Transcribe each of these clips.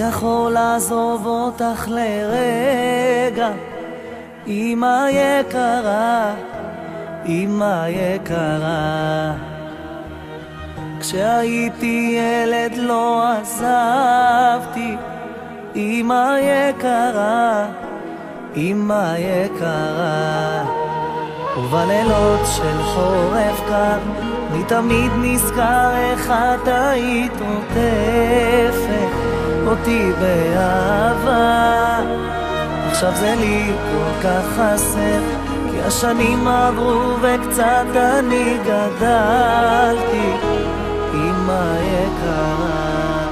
יכול לעזוב אותך לרגע, אמא יקרה, אמא יקרה. כשהייתי ילד לא עזבתי, אמא יקרה, אמא יקרה. ובלילות של חורף קר אני תמיד נזכר איך את היית עוטפת אותי באהבה. עכשיו זה לי כל כך חסר, כי השנים עברו וקצת אני גדלתי, אמא יקרה.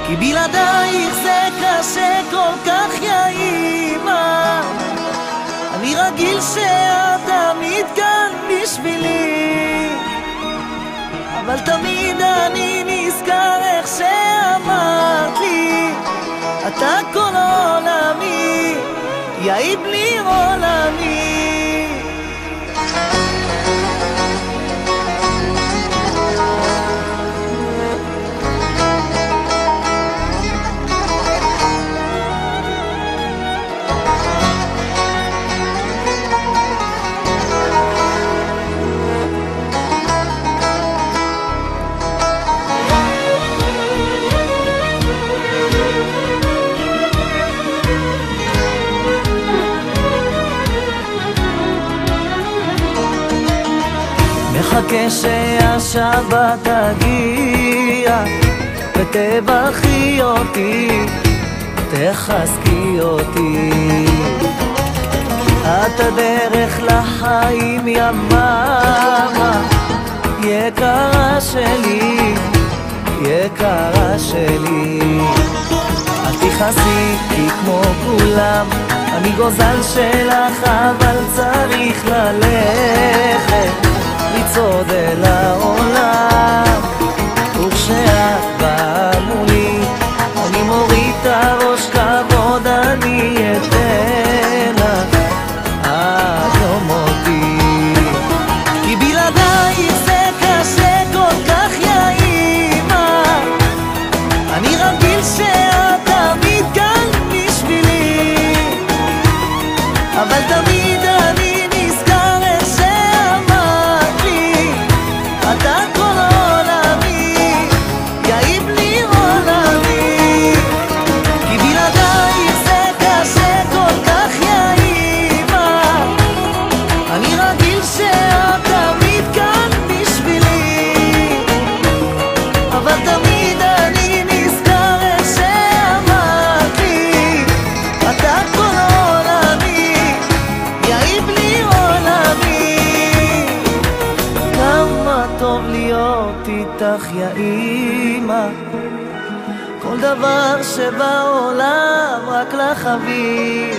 כי בלעדייך זה קשה כל כך, יא אמא. אני רגיל שאת תמיד כאן בשבילי, אבל תמיד אני נזכר איך שאמרת לי, אתה כל עולמי, יא בלי עולמי. מחכה שהשבת תגיע ותברכי אותי, תחזקי אותי. את הדרך לחיים יא מאמה, יקרה שלי, יקרה שלי. אל תכעסי כי כמו כולם אני גוזל שלך, אבל צריך ללכת לצעוד אל העולם. וכשאת באה מולי אני מוריד את הראש, כבוד אני אתן לך עד יום מותי. כי בלעדייך זה קשה כל כך, יא אמא. אני רגיל שאת תמיד כאן בשבילי, אבל תמיד אני נזכר איך שאמרת לי, אתה כל עולמי, יא בלי עולמי. כי בלעדייך זה קשה כל כך, יא אמא. אני רגיל שאת תמיד כאן בשבילי, אבל תמיד אני נזכר איך שאמרת לי, אתה כל עולמי, יא בלי עולמי. כמה טוב להיות איתך, יא אמא. כל דבר שבעולם רק לך אביא,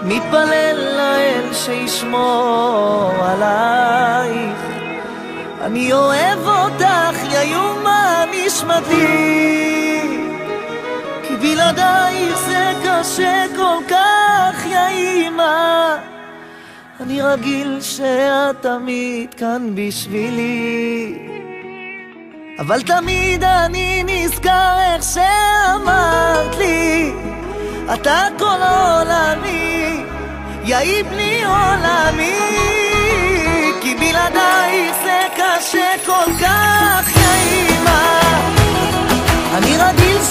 מתפלל לאל שישמור עלייך. אני אוהב אותך, יא יומה נשמתי. כי בלעדייך זה קשה כל כך, יא אמא. אני רגיל שאת תמיד כאן בשבילי, אבל תמיד אני נזכר איך שאמרת לי, אתה כל עולמי, יא בלי עולמי. כי בלעדייך זה קשה כל כך, יא אמא. אני רגיל